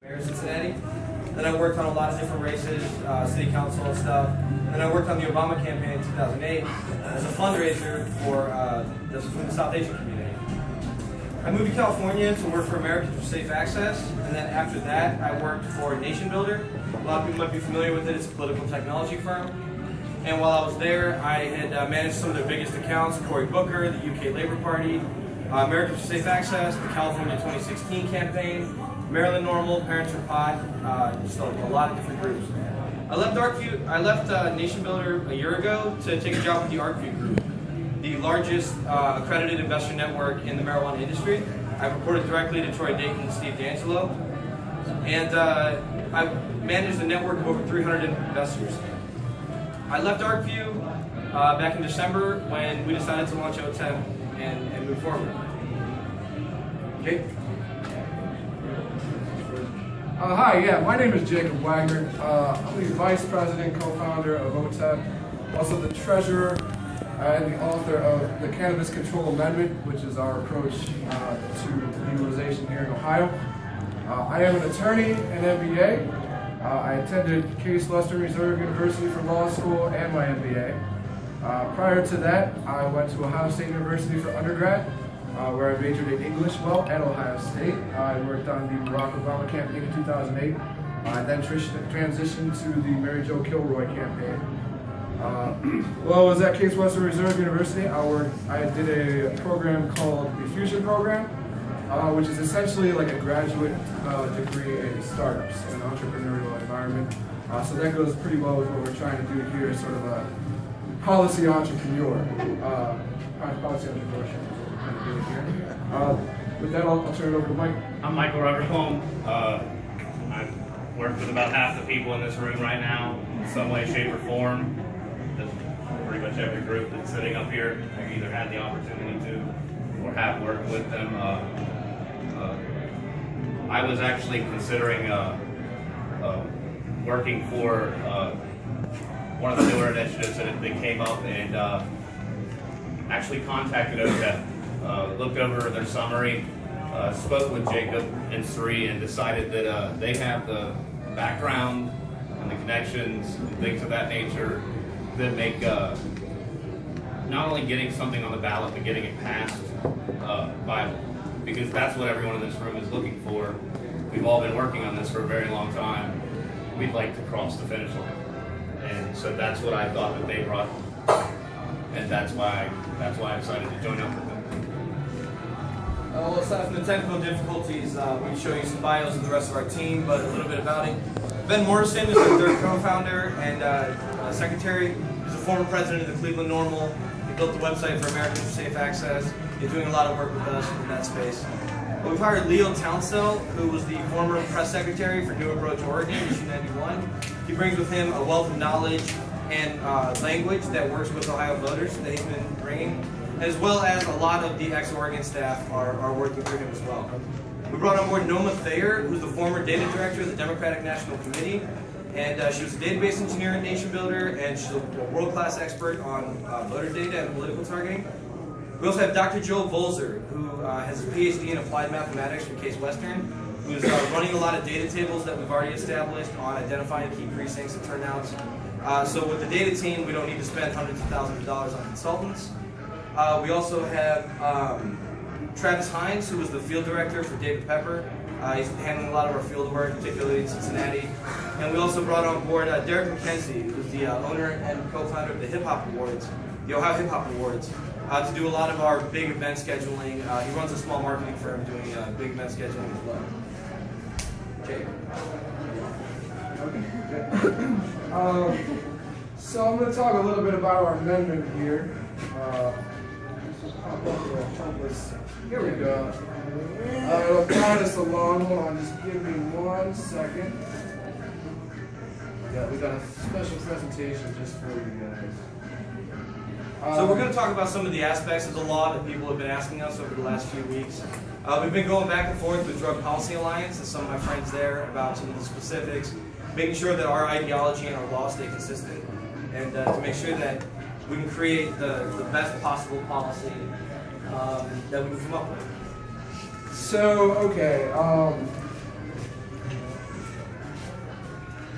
here in Cincinnati. Then I worked on a lot of different races, city council and stuff. And then I worked on the Obama campaign in 2008 as a fundraiser for the South Asian community. I moved to California to work for Americans for Safe Access, and then after that I worked for Nation Builder. A lot of people might be familiar with it. It's a political technology firm. And while I was there, I had managed some of their biggest accounts: Cory Booker, the UK Labour Party, Americans for Safe Access, the California 2016 campaign, Maryland Normal, Parents for Pot, just a lot of different groups. I left Nation Builder a year ago to take a job with the ArcView Group, the largest accredited investor network in the marijuana industry. I reported directly to Troy Dayton and Steve D'Angelo, and I managed a network of over 300 investors. I left ArcView back in December when we decided to launch OTEP and move forward. Okay. Hi, my name is Jacob Wagner. I'm the Vice President, co-founder of OTEP, also the treasurer and the author of the Cannabis Control Amendment, which is our approach to legalization here in Ohio. I am an attorney and MBA. I attended Case Western Reserve University for law school and my MBA. Prior to that, I went to Ohio State University for undergrad, where I majored in English at Ohio State. I worked on the Barack Obama campaign in 2008. I then transitioned to the Mary Jo Kilroy campaign. While I was at Case Western Reserve University, I did a program called the Fusion Program, which is essentially like a graduate degree in startups in an entrepreneurial environment. So that goes pretty well with what we're trying to do here, sort of a policy entrepreneur. Policy entrepreneurship. With that, I'll turn it over to Mike. I'm Michael Rubberholm. I work with about half the people in this room right now, in some way, shape, or form. Pretty much every group that's sitting up here, I either had the opportunity to or have worked with them. I was actually considering working for one of the newer initiatives that came up, and actually contacted OTEP. Looked over their summary, spoke with Jacob and Sri, and decided that they have the background and the connections and things of that nature that make not only getting something on the ballot, but getting it passed viable. Because that's what everyone in this room is looking for. We've all been working on this for a very long time. We'd like to cross the finish line. And so that's what I thought that they brought, and that's why I decided to join up with them. Well, aside from the technical difficulties, we show you some bios of the rest of our team, but a little bit about it. Ben Morrison is our third co-founder and secretary. He's a former president of the Cleveland Normal. He built the website for Americans for Safe Access. He's doing a lot of work with us in that space. But we've hired Leo Townsell, who was the former press secretary for New Approach Oregon, issue 91. He brings with him a wealth of knowledge and language that works with Ohio voters that he's been bringing, as well as a lot of the ex-Oregon staff are working through him as well. We brought on board Noma Thayer, who's the former data director of the Democratic National Committee, and she was a database engineer at Nation Builder, and she's a world-class expert on voter data and political targeting. We also have Dr. Joe Volzer, who has a PhD in applied mathematics from Case Western, who's running a lot of data tables that we've already established on identifying key precincts and turnouts. So with the data team, we don't need to spend hundreds of thousands of dollars on consultants. We also have Travis Hines, who was the field director for David Pepper. He's handling a lot of our field work, particularly in Cincinnati. And we also brought on board Derek McKenzie, who's the owner and co-founder of the Hip Hop Awards, the Ohio Hip Hop Awards, to do a lot of our big event scheduling. He runs a small marketing firm doing big event scheduling as well. Jake. So I'm going to talk a little bit about our amendment here. Here we go. It'll count us along. Hold on, just give me 1 second. Yeah, we got a special presentation just for you guys. So we're going to talk about some of the aspects of the law that people have been asking us over the last few weeks. We've been going back and forth with Drug Policy Alliance and some of my friends there about some of the specifics, making sure that our ideology and our laws stay consistent, and to make sure that we can create the best possible policy that we can come up with. So, okay.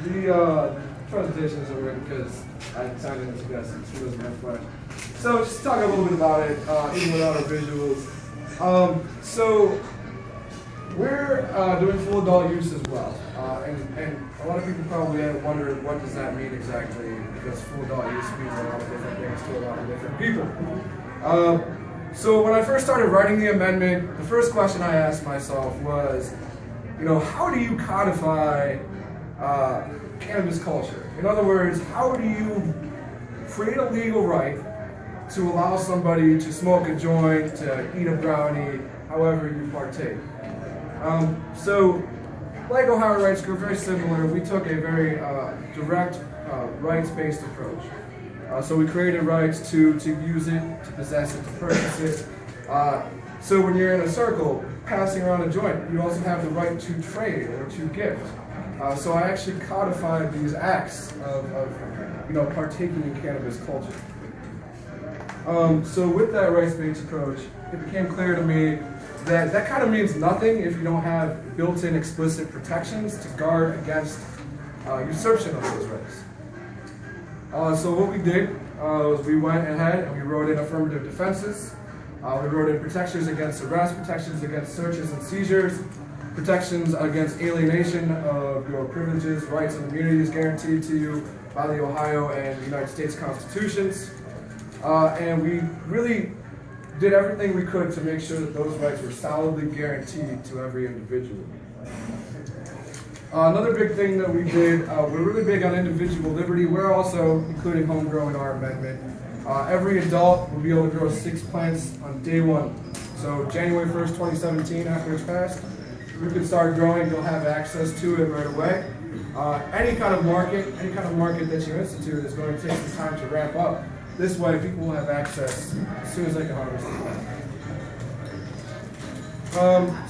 The presentation isn't written because I signed in as a guest and she doesn't have flash. So just talk a little bit about it, even without our visuals. So we're doing full adult use as well. And a lot of people probably wonder what does that mean exactly, because full adult use means a lot of different things to a lot of different people. So when I first started writing the amendment, the first question I asked myself was, how do you codify cannabis culture? In other words, how do you create a legal right to allow somebody to smoke a joint, to eat a brownie, however you partake? So, like Ohio Rights Group, very similar, we took a very direct, rights-based approach. So we created rights to use it, to possess it, to purchase it. So when you're in a circle, passing around a joint, you also have the right to trade or to gift. So I actually codified these acts of partaking in cannabis culture. So with that rights-based approach, it became clear to me that kind of means nothing if you don't have built-in explicit protections to guard against usurpation of those rights. So what we did was we went ahead and we wrote in affirmative defenses. We wrote in protections against arrest, protections against searches and seizures, protections against alienation of your privileges, rights, and immunities guaranteed to you by the Ohio and United States Constitutions. And we really did everything we could to make sure that those rights were solidly guaranteed to every individual. Another big thing that we did, we're really big on individual liberty. We're also including home grow in our amendment. Every adult will be able to grow 6 plants on day one. So January 1st, 2017, after it's passed, you can start growing, you'll have access to it right away. Any kind of market that you institute is going to take some time to ramp up. This way, people will have access as soon as they can harvest it.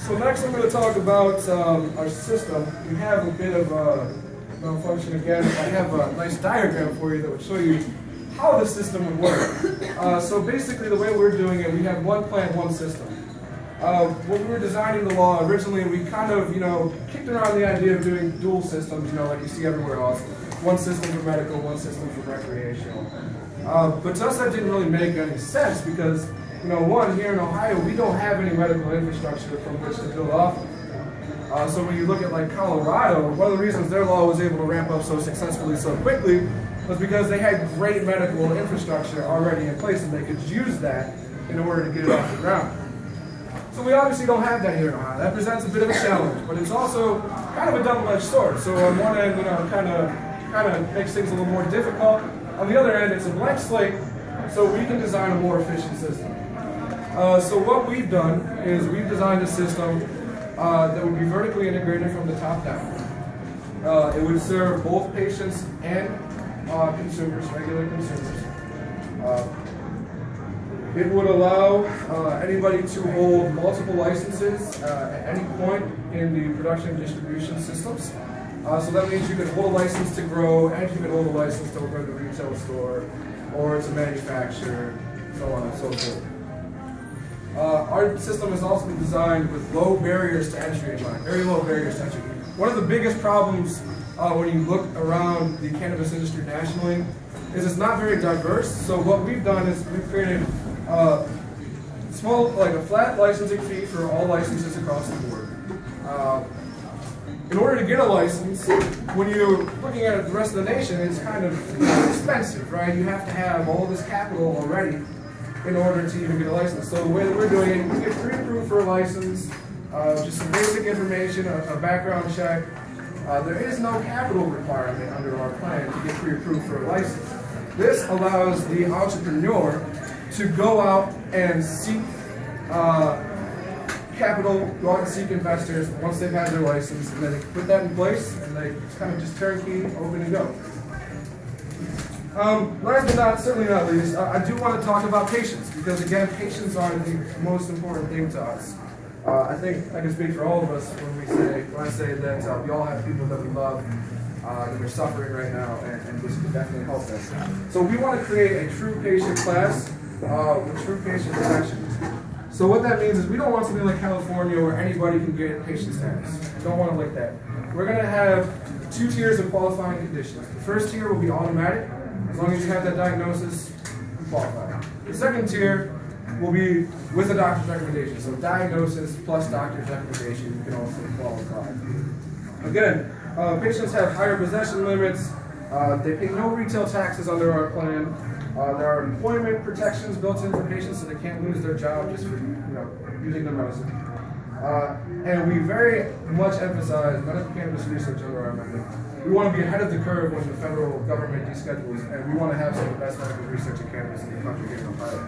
So next I'm going to talk about our system. We have a bit of a malfunction again. I have a nice diagram for you that would show you how the system would work. So basically the way we're doing it, we have one plant, one system. When we were designing the law originally, we kind of, kicked around the idea of doing dual systems, like you see everywhere else. One system for medical, one system for recreational. But to us that didn't really make any sense because, one, here in Ohio, we don't have any medical infrastructure from which to build off of. So when you look at like Colorado, one of the reasons their law was able to ramp up so successfully so quickly was because they had great medical infrastructure already in place and they could use that in order to get it off the ground. So we obviously don't have that here in Ohio. That presents a bit of a challenge, but it's also kind of a double-edged sword. So on one end, it kind of makes things a little more difficult. On the other end, it's a blank slate, so we can design a more efficient system. So what we've done is we've designed a system that would be vertically integrated from the top down. It would serve both patients and consumers, regular consumers. It would allow anybody to hold multiple licenses at any point in the production and distribution systems. So that means you can hold a license to grow and you can hold a license to open a retail store or to manufacture, so on and so forth. Our system has also been designed with low barriers to entry in mind, very low barriers to entry. One of the biggest problems when you look around the cannabis industry nationally is it's not very diverse. So what we've done is we've created a flat licensing fee for all licenses across the board. In order to get a license, when you're looking at the rest of the nation, it's kind of expensive, right? You have to have all this capital already in order to even get a license. So the way that we're doing it, you get pre-approved for a license, just some basic information, a background check. There is no capital requirement under our plan to get pre-approved for a license. This allows the entrepreneur to go out and seek capital, go out and seek investors once they've had their license, and then they put that in place, and they kind of just turnkey, open and go. Last but certainly not least, I do want to talk about patients, because again, patients are the most important thing to us. I think I can speak for all of us when I say that we all have people that we love that are suffering right now, and this can definitely help them. So we want to create a true patient class with true patient protection. So what that means is we don't want something like California where anybody can get patient status. We don't want it like that. We're going to have 2 tiers of qualifying conditions. The first tier will be automatic. As long as you have that diagnosis, you qualify. The second tier will be with a doctor's recommendation. So diagnosis plus doctor's recommendation, you can also qualify. Again, patients have higher possession limits. They pay no retail taxes under our plan. There are employment protections built in for patients so they can't lose their job just for using the medicine. And we very much emphasize medical cannabis research under our amendment. We want to be ahead of the curve when the federal government deschedules, and we want to have some of the best medical research in cannabis in the country here in Ohio.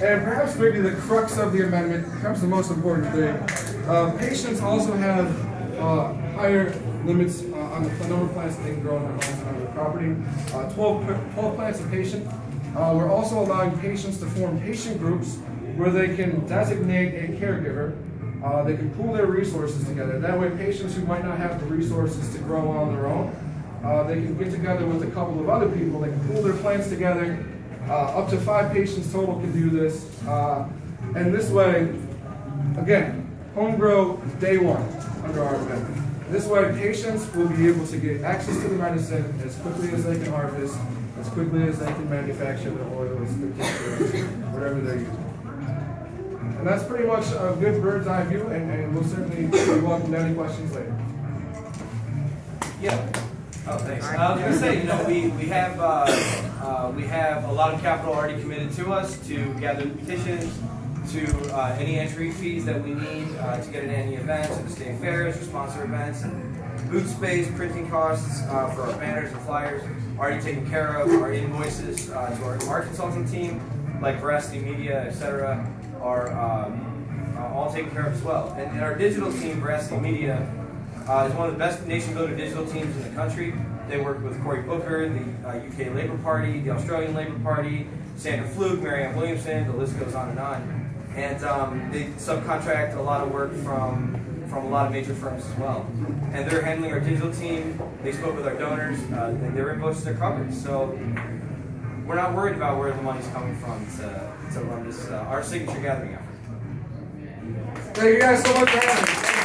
And perhaps maybe the crux of the amendment, perhaps the most important thing, patients also have higher limits on the number of plants that they can grow in their homes and on their property. 12 plants a patient. We're also allowing patients to form patient groups where they can designate a caregiver. They can pool their resources together. That way patients who might not have the resources to grow on their own, they can get together with a couple of other people. They can pool their plants together. Up to 5 patients total can do this. And this way, again, home grow day one under our amendment. This way, patients will be able to get access to the medicine as quickly as they can harvest, as quickly as they can manufacture the oils, the tinctures, whatever they're using. And that's pretty much a good bird's eye view, and we'll certainly be welcome to any questions later. Yeah. Oh, thanks. I was going to say, we have a lot of capital already committed to us to gather petitions, to any entry fees that we need to get into any events, or the state fairs, or sponsor events, and booth space, printing costs for our banners and flyers already taken care of. Our invoices to our consulting team, like Veracity Media, etc., are all taken care of as well. And our digital team, Veracity Media, is one of the best nation builder digital teams in the country. They work with Cory Booker, the UK Labour Party, the Australian Labour Party, Sandra Fluke, Marianne Williamson, the list goes on and on. And they subcontract a lot of work from a lot of major firms as well. And they're handling our digital team. They spoke with our donors, and their invoices are covered. So we're not worried about where the money's coming from to run this, our signature gathering effort. Thank you guys so much for having me.